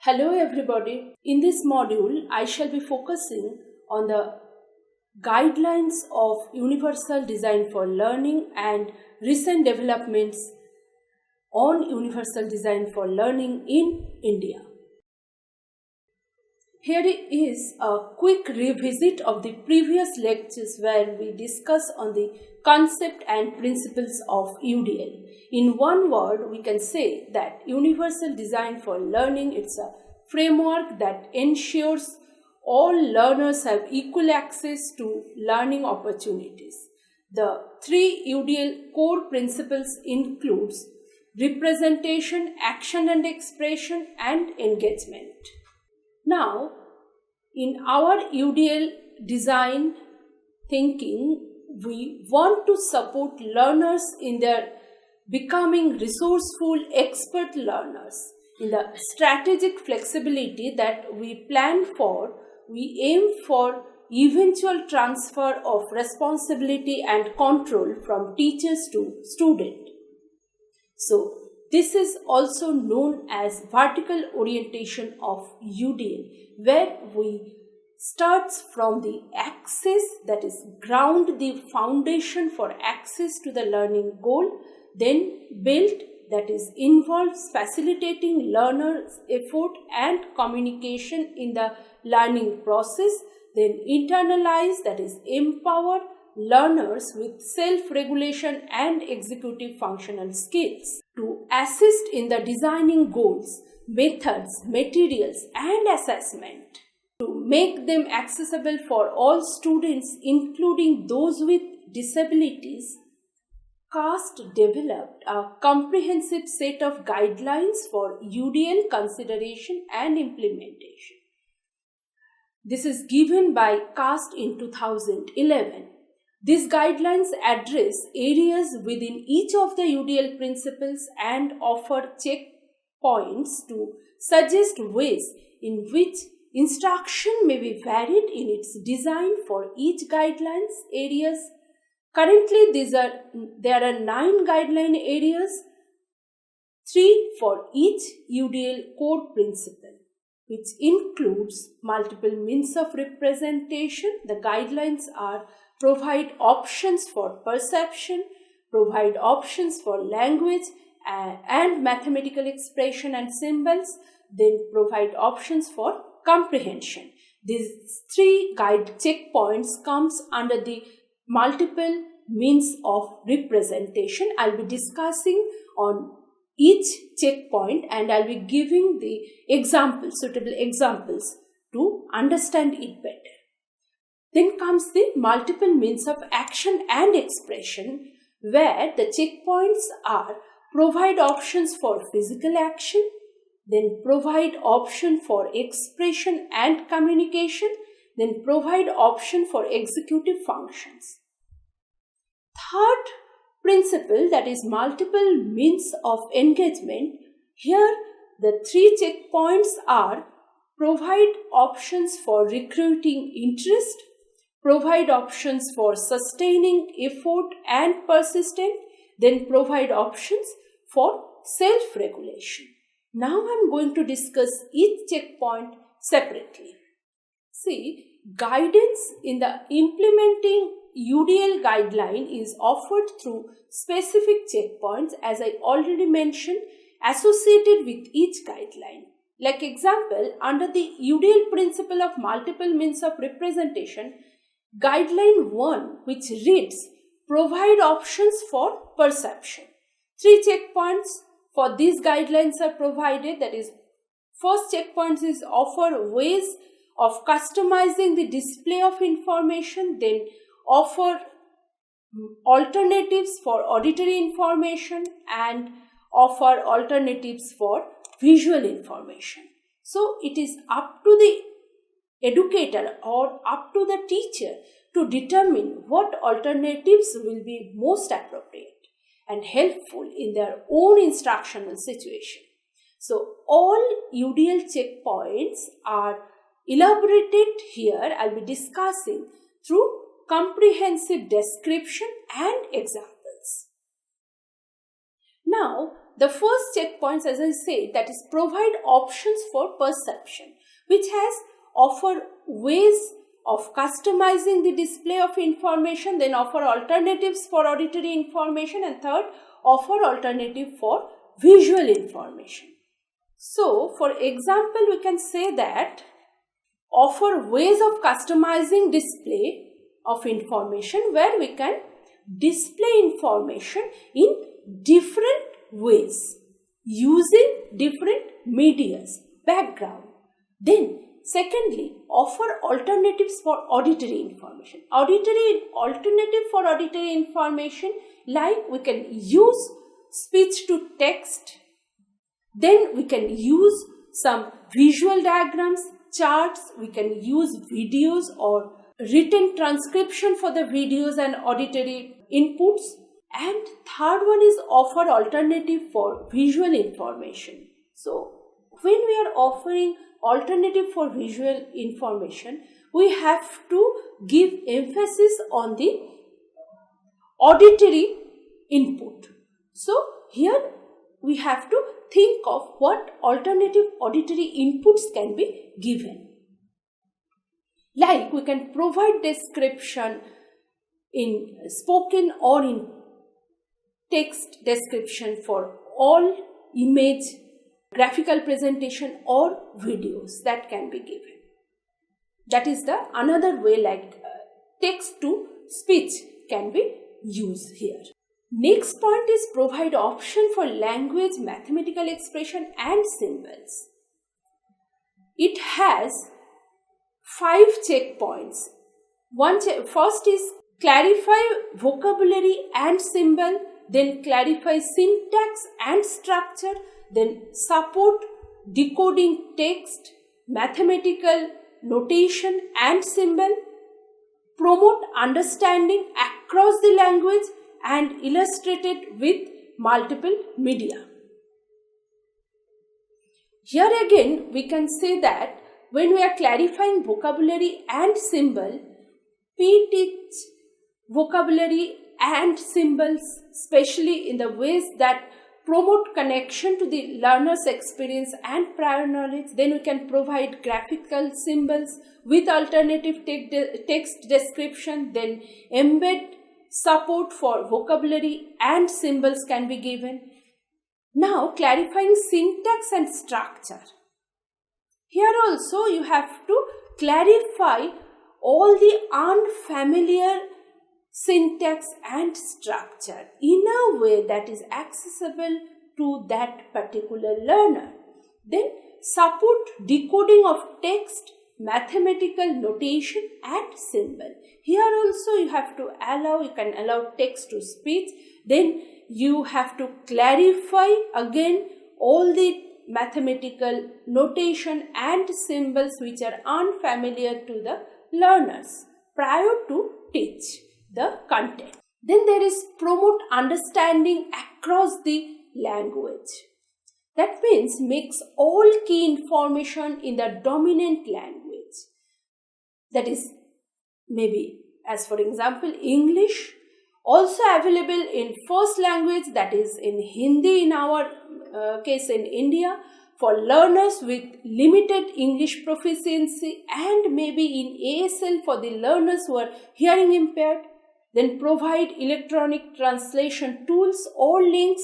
Hello everybody. In this module, I shall be focusing on the guidelines of Universal Design for Learning and recent developments on Universal Design for Learning in India. Here is a quick revisit of the previous lectures where we discuss on the concept and principles of UDL. In one word, we can say that Universal Design for Learning, it's a framework that ensures all learners have equal access to learning opportunities. The three UDL core principles includes representation, action and expression, and engagement. Now, in our UDL design thinking, we want to support learners in their becoming resourceful expert learners. In the strategic flexibility that we plan for, we aim for eventual transfer of responsibility and control from teachers to student. So, this is also known as vertical orientation of UDL, where we start from the axis, that is ground the foundation for access to the learning goal, then build, that is involves facilitating learners' effort and communication in the learning process, then internalize, that is empower learners with self-regulation and executive functional skills. To assist in the designing goals, methods, materials, and assessment, to make them accessible for all students, including those with disabilities, CAST developed a comprehensive set of guidelines for UDL consideration and implementation. This is given by CAST in 2011. These guidelines address areas within each of the UDL principles and offer checkpoints to suggest ways in which instruction may be varied in its design for each guidelines areas. Currently, there are 9 guideline areas, 3 for each UDL core principle, which includes multiple means of representation. The guidelines are provide options for perception, provide options for language and mathematical expression and symbols, then provide options for comprehension. These 3 guide checkpoints comes under the multiple means of representation. I'll be discussing on each checkpoint and I'll be giving the examples, suitable examples to understand it better. Then comes the multiple means of action and expression, where the checkpoints are provide options for physical action, then provide option for expression and communication, then provide option for executive functions. Third principle, that is multiple means of engagement. Here the 3 checkpoints are provide options for recruiting interest, provide options for sustaining effort and persistence, then provide options for self-regulation. Now I am going to discuss each checkpoint separately. See, guidance in the implementing UDL guideline is offered through specific checkpoints, as I already mentioned, associated with each guideline. Like example, under the UDL principle of multiple means of representation, Guideline 1, which reads, provide options for perception. 3 checkpoints for these guidelines are provided. That is, first checkpoint is offer ways of customizing the display of information, then offer alternatives for auditory information and offer alternatives for visual information. So it is up to the educator or up to the teacher to determine what alternatives will be most appropriate. and helpful in their own instructional situation. So all UDL checkpoints are elaborated here. I'll be discussing through comprehensive description and examples. Now, the first checkpoints, as I said, that is provide options for perception, which has offer ways of customizing the display of information, then offer alternatives for auditory information, and third, offer alternative for visual information. So, for example, we can say that offer ways of customizing display of information where we can display information in different ways using different medias, background. Then, secondly, offer alternatives for auditory information. Alternative for auditory information, like we can use speech to text. Then we can use some visual diagrams, charts, we can use videos or written transcription for the videos and auditory inputs. And third one is offer alternative for visual information. So when we are offering alternative for visual information, we have to give emphasis on the auditory input. So here we have to think of what alternative auditory inputs can be given. Like we can provide description in spoken or in text description for all image, graphical presentation or videos that can be given. That is the another way, like text to speech can be used here. Next point is provide option for language, mathematical expression and symbols. It has 5 checkpoints. First is clarify vocabulary and symbol, then clarify syntax and structure, then support decoding text, mathematical notation and symbol, promote understanding across the language and illustrate it with multiple media. Here again we can say that when we are clarifying vocabulary and symbol, we teach vocabulary and symbols especially in the ways that promote connection to the learner's experience and prior knowledge. Then we can provide graphical symbols with alternative text description, then embed support for vocabulary and symbols can be given. Now clarifying syntax and structure. Here also you have to clarify all the unfamiliar syntax and structure in a way that is accessible to that particular learner. Then support decoding of text, mathematical notation and symbol. Here also you can allow text to speech. Then you have to clarify again all the mathematical notation and symbols which are unfamiliar to the learners prior to teach the content. Then there is promote understanding across the language. That means makes all key information in the dominant language. That is maybe, as for example, English, also available in first language, that is in Hindi in our case in India, for learners with limited English proficiency, and maybe in ASL for the learners who are hearing impaired. Then provide electronic translation tools or links,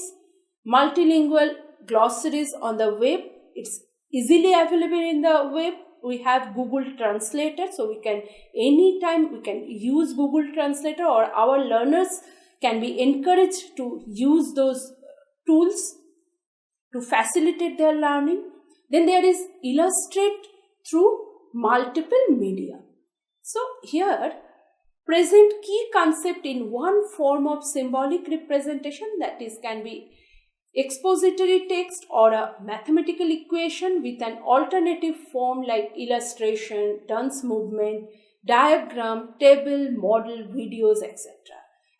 multilingual glossaries on the web. It's easily available in the web. We have Google Translator, so we can use Google Translator, or our learners can be encouraged to use those tools to facilitate their learning. Then there is illustrate through multiple media. So here present key concept in one form of symbolic representation, that is can be expository text or a mathematical equation with an alternative form like illustration, dance movement, diagram, table, model, videos, etc.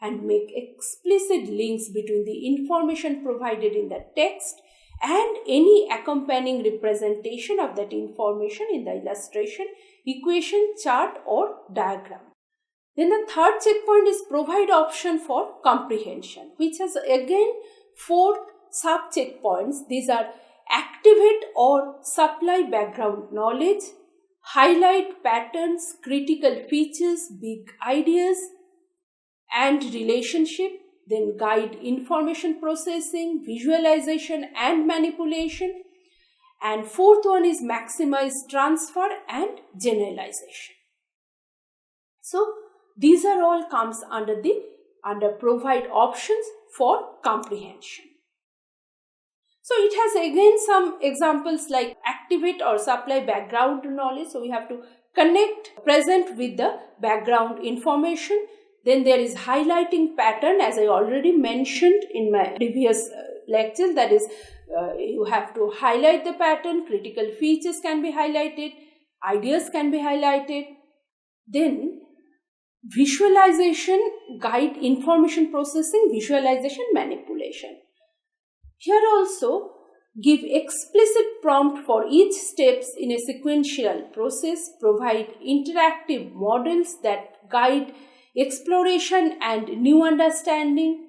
and make explicit links between the information provided in the text and any accompanying representation of that information in the illustration, equation, chart or diagram. Then the third checkpoint is provide option for comprehension, which has again 4 sub checkpoints. These are activate or supply background knowledge, highlight patterns, critical features, big ideas and relationship, then guide information processing, visualization and manipulation. And fourth one is maximize transfer and generalization. So these are all comes under provide options for comprehension. So it has again some examples like activate or supply background knowledge. So we have to connect present with the background information. Then there is highlighting pattern, as I already mentioned in my previous lecture, that is you have to highlight the pattern, critical features can be highlighted, ideas can be highlighted. Then visualization, guide information processing, visualization, manipulation. Here also give explicit prompt for each steps in a sequential process, provide interactive models that guide exploration and new understanding.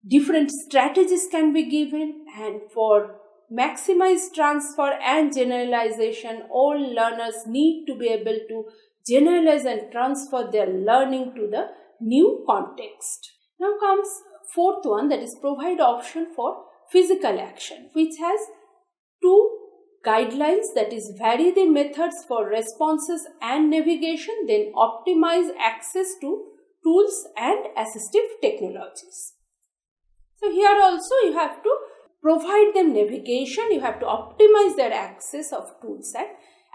Different strategies can be given, and for maximize transfer and generalization, all learners need to be able to generalize and transfer their learning to the new context. Now comes fourth one, that is provide option for physical action, which has 2 guidelines, that is vary the methods for responses and navigation, then optimize access to tools and assistive technologies. So here also you have to provide them navigation, you have to optimize their access of tools and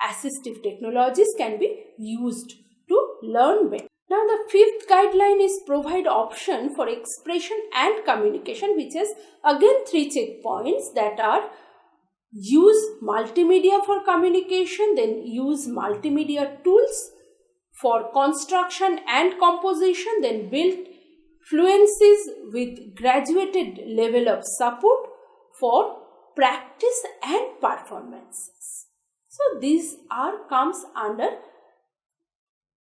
assistive technologies can be used to learn better. Now the 5th guideline is provide option for expression and communication, which is again 3 checkpoints, that are use multimedia for communication, then use multimedia tools for construction and composition, then build fluencies with graduated level of support for practice and performances. So these comes under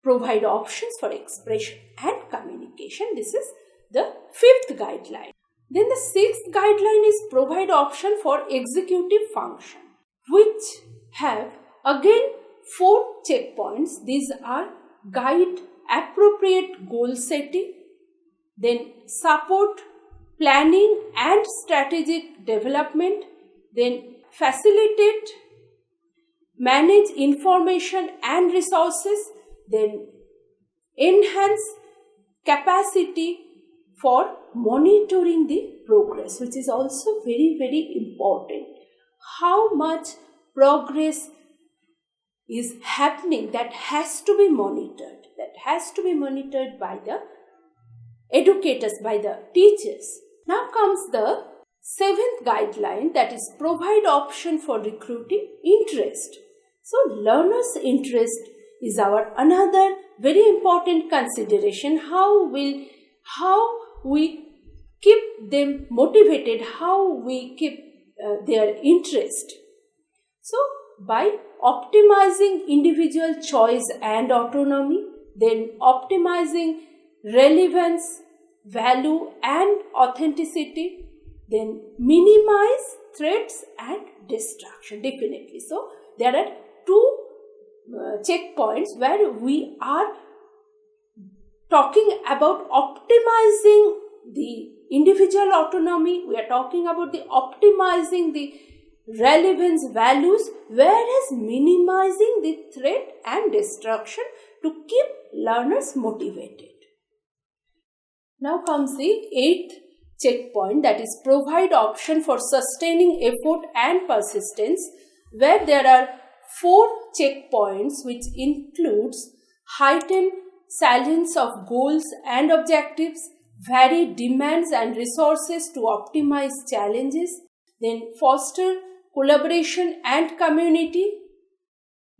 provide options for expression and communication. This is the 5th guideline. Then the 6th guideline is provide option for executive function, which have again 4 checkpoints. These are guide appropriate goal setting, then support planning and strategic development, then facilitate, manage information and resources, then enhance capacity for monitoring the progress, which is also very, very important. How much progress is happening, that has to be monitored. That has to be monitored by the educators, by the teachers. Now comes the 7th guideline, that is provide option for recruiting interest. So learners' interest is our another very important consideration. How we keep them motivated, how we keep their interest. So by optimizing individual choice and autonomy, then optimizing relevance, value and authenticity, then minimize threats and distraction, definitely. So there are 2 checkpoints where we are talking about optimizing the individual autonomy, we are talking about the optimizing the relevance, values, whereas minimizing the threat and distraction to keep learners motivated. Now comes the 8th checkpoint, that is provide option for sustaining effort and persistence, where there are 4 checkpoints, which includes heighten salience of goals and objectives, vary demands and resources to optimize challenges, then foster collaboration and community.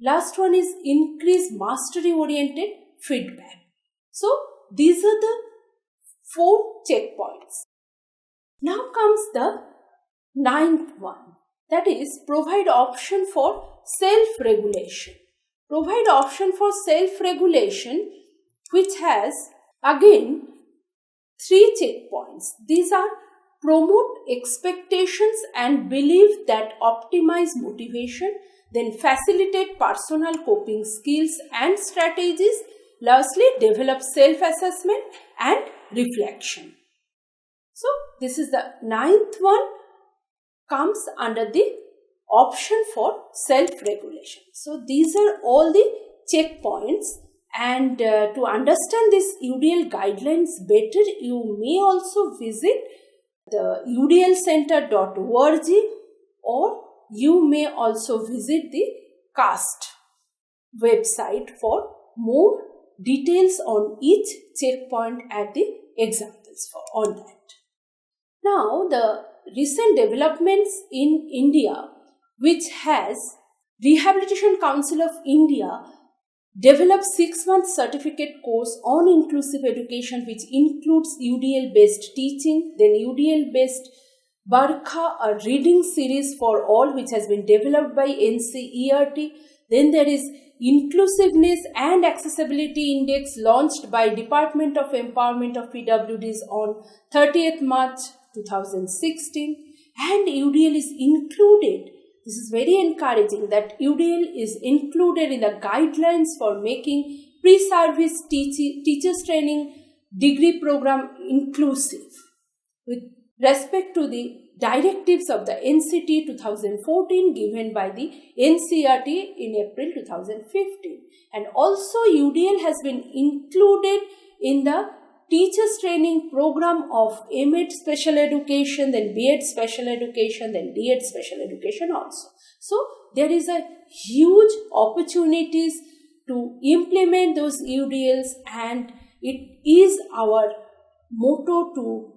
Last one is increase mastery oriented feedback. So these are the 4 checkpoints. Now comes the 9th one, that is provide option for self-regulation. Provide option for self-regulation, which has again 3 checkpoints. These are promote expectations and belief that optimize motivation, then facilitate personal coping skills and strategies, lastly develop self-assessment and reflection. So this is the 9th one, comes under the option for self-regulation. So these are all the checkpoints, and to understand this UDL guidelines better, you may also visit the udlcenter.org, or you may also visit the CAST website for more details on each checkpoint and the examples on that. Now, the recent developments in India, which has Rehabilitation Council of India developed 6-month certificate course on inclusive education, which includes UDL based teaching, then UDL based Barkha, a reading series for all, which has been developed by NCERT. Then there is Inclusiveness and Accessibility Index launched by Department of Empowerment of PWDs on 30th March 2016, and UDL is included. This is very encouraging that UDL is included in the guidelines for making pre-service teachers training degree program inclusive with respect to the directives of the NCT 2014 given by the NCERT in April 2015. And also UDL has been included in the teachers training program of MEd special education, then BEd special education, then DEd special education also. So there is a huge opportunities to implement those UDLs, and it is our motto to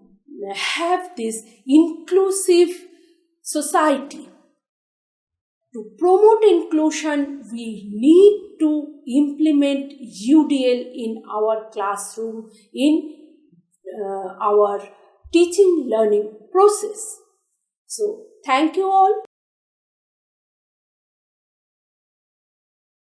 have this inclusive society. To promote inclusion, we need to implement UDL in our classroom, in our teaching learning process. So, thank you all.